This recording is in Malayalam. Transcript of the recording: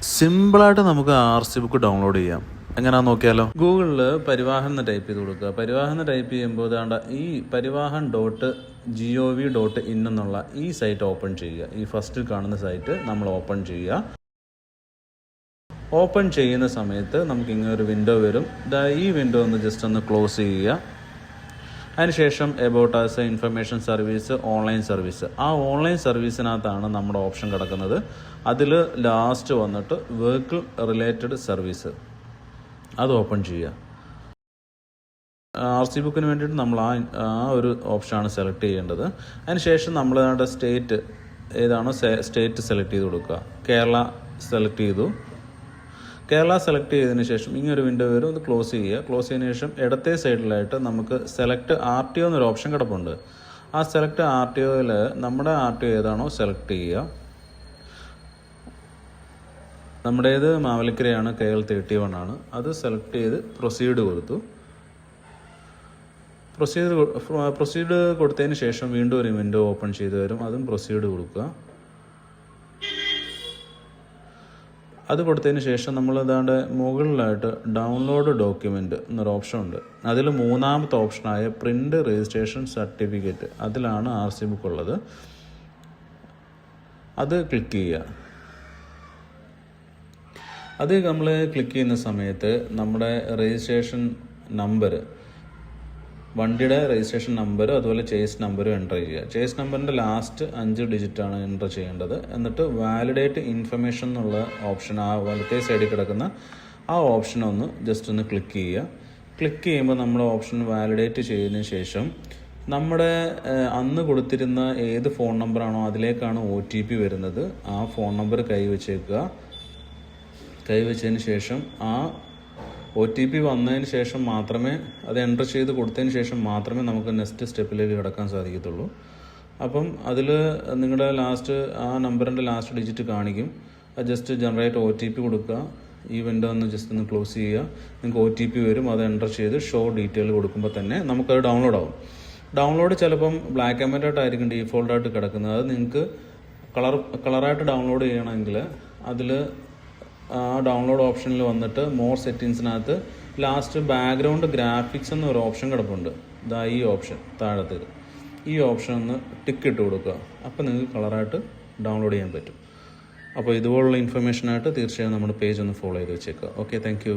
സിമ്പിളായിട്ട് നമുക്ക് RC ബുക്ക് ഡൗൺലോഡ് ചെയ്യാം. എങ്ങനെയാണെന്ന് നോക്കിയാലോ. ഗൂഗിളിൽ പരിവാഹൻ എന്ന് ടൈപ്പ് ചെയ്ത് കൊടുക്കുക. പരിവാഹൻ എന്ന് ടൈപ്പ് ചെയ്യുമ്പോൾ ഇതാണ്ട് ഈ പരിവാഹൻ.gov.in എന്നുള്ള ഈ സൈറ്റ് ഓപ്പൺ ചെയ്യുക. ഈ ഫസ്റ്റ് കാണുന്ന സൈറ്റ് നമ്മൾ ഓപ്പൺ ചെയ്യുക. ഓപ്പൺ ചെയ്യുന്ന സമയത്ത് നമുക്ക് ഇങ്ങനെ ഒരു വിൻഡോ വരും. ഈ വിൻഡോ ഒന്ന് ജസ്റ്റ് ഒന്ന് ക്ലോസ് ചെയ്യുക. അതിനുശേഷം about us, information service, online service. ആ ഓൺലൈൻ സർവീസിനകത്താണ് നമ്മുടെ ഓപ്ഷൻ കിടക്കുന്നത്. അതിൽ ലാസ്റ്റ് വന്നിട്ട് വെഹിക്കിൾ റിലേറ്റഡ് സർവീസ്, അത് ഓപ്പൺ ചെയ്യുക. RC ബുക്കിന് വേണ്ടിയിട്ട് നമ്മൾ ആ ഒരു ഓപ്ഷനാണ് സെലക്ട് ചെയ്യേണ്ടത്. അതിനുശേഷം നമ്മൾ സ്റ്റേറ്റ് ഏതാണോ സ്റ്റേറ്റ് സെലക്ട് ചെയ്ത് കൊടുക്കുക. കേരള സെലക്ട് ചെയ്തു. കേരള സെലക്ട് ചെയ്തതിന് ശേഷം ഇങ്ങനൊരു വിൻഡോ വരും. അത് ക്ലോസ് ചെയ്യുക. ക്ലോസ് ചെയ്തതിന് ശേഷം ഇടത്തെ സൈഡിലായിട്ട് നമുക്ക് സെലക്ട് RTO എന്നൊരു ഓപ്ഷൻ കിടപ്പുണ്ട്. ആ സെലക്ട് RTOയിൽ നമ്മുടെ RTO ഏതാണോ സെലക്ട് ചെയ്യുക. നമ്മുടേത് മാവേലിക്കരയാണ്, KL 31 ആണ്. അത് സെലക്ട് ചെയ്ത് പ്രൊസീഡ് കൊടുത്തു. പ്രൊസീഡ് കൊടുത്തതിന് ശേഷം വീണ്ടും ഒരു വിൻഡോ ഓപ്പൺ ചെയ്ത് വരും. അതും പ്രൊസീഡ് കൊടുക്കുക. അത് കൊടുത്തതിന് ശേഷം നമ്മൾ ഏതാണ്ട് മുകളിലായിട്ട് ഡൗൺലോഡ് ഡോക്യുമെൻ്റ് എന്നൊരു ഓപ്ഷൻ ഉണ്ട്. അതിൽ മൂന്നാമത്തെ ഓപ്ഷനായ പ്രിൻ്റ് രജിസ്ട്രേഷൻ സർട്ടിഫിക്കറ്റ്, അതിലാണ് RC ബുക്ക് ഉള്ളത്. അത് ക്ലിക്ക് ചെയ്യുക. അത് നമ്മൾ ക്ലിക്ക് ചെയ്യുന്ന സമയത്ത് നമ്മുടെ രജിസ്ട്രേഷൻ നമ്പർ, വണ്ടിയുടെ രജിസ്ട്രേഷൻ നമ്പർ, അതുപോലെ ചേസ് നമ്പറും എൻ്റർ ചെയ്യുക. ചേസ് നമ്പറിൻ്റെ ലാസ്റ്റ് 5 ഡിജിറ്റാണ് എൻ്റർ ചെയ്യേണ്ടത്. എന്നിട്ട് വാലിഡേറ്റ് ഇൻഫർമേഷൻ എന്നുള്ള ഓപ്ഷൻ, ആ വലത്തേ സൈഡിൽ കിടക്കുന്ന ആ ഓപ്ഷൻ ഒന്ന് ജസ്റ്റ് ഒന്ന് ക്ലിക്ക് ചെയ്യുക. ക്ലിക്ക് ചെയ്യുമ്പോൾ നമ്മൾ ഓപ്ഷൻ വാലിഡേറ്റ് ചെയ്തതിന് ശേഷം നമ്മുടെ അന്ന് കൊടുത്തിരുന്ന ഏത് ഫോൺ നമ്പറാണോ അതിലേക്കാണ് OTP വരുന്നത്. ആ ഫോൺ നമ്പർ കൈവച്ചേക്കുക. കൈവച്ചതിന് ശേഷം ആ OTP വന്നതിന് ശേഷം മാത്രമേ, അത് എൻ്റർ ചെയ്ത് കൊടുത്തതിന് ശേഷം മാത്രമേ നമുക്ക് നെക്സ്റ്റ് സ്റ്റെപ്പിലേക്ക് കിടക്കാൻ സാധിക്കത്തുള്ളൂ. അപ്പം അതിൽ നിങ്ങളുടെ ലാസ്റ്റ് ആ നമ്പറിൻ്റെ ലാസ്റ്റ് ഡിജിറ്റ് കാണിക്കും. അത് ജസ്റ്റ് ജനറേറ്റ് OTP കൊടുക്കുക. ഈ വിൻഡോ ഒന്ന് ജസ്റ്റ് ഒന്ന് ക്ലോസ് ചെയ്യുക. നിങ്ങൾക്ക് OTP വരും. അത് എൻ്റർ ചെയ്ത് ഷോ ഡീറ്റെയിൽ കൊടുക്കുമ്പോൾ തന്നെ നമുക്കത് ഡൗൺലോഡ് ആവും. ഡൗൺലോഡ് ചിലപ്പം ബ്ലാക്ക് ആൻഡ് വൈറ്റ് ആയിട്ടായിരിക്കും ഡീഫോൾട്ടായിട്ട് കിടക്കുന്നത്. അത് നിങ്ങൾക്ക് കളറായിട്ട് ഡൗൺലോഡ് ചെയ്യണമെങ്കിൽ അതിൽ ആ ഡൗൺലോഡ് ഓപ്ഷനിൽ വന്നിട്ട് മോർ സെറ്റിങ്സിനകത്ത് ലാസ്റ്റ് ബാക്ക്ഗ്രൗണ്ട് ഗ്രാഫിക്സ് എന്നൊരു ഓപ്ഷൻ കിടപ്പുണ്ട്. ഈ ഓപ്ഷൻ താഴത്തേക്ക് ഈ ഓപ്ഷൻ ഒന്ന് ടിക്ക് ഇട്ട് കൊടുക്കുക. അപ്പോൾ നിങ്ങൾക്ക് കളറായിട്ട് ഡൗൺലോഡ് ചെയ്യാൻ പറ്റും. അപ്പോൾ ഇതുപോലുള്ള ഇൻഫർമേഷനായിട്ട് തീർച്ചയായും നമ്മുടെ പേജ് ഒന്ന് ഫോളോ ചെയ്ത് വെച്ചേക്കുക. Okay, thank you.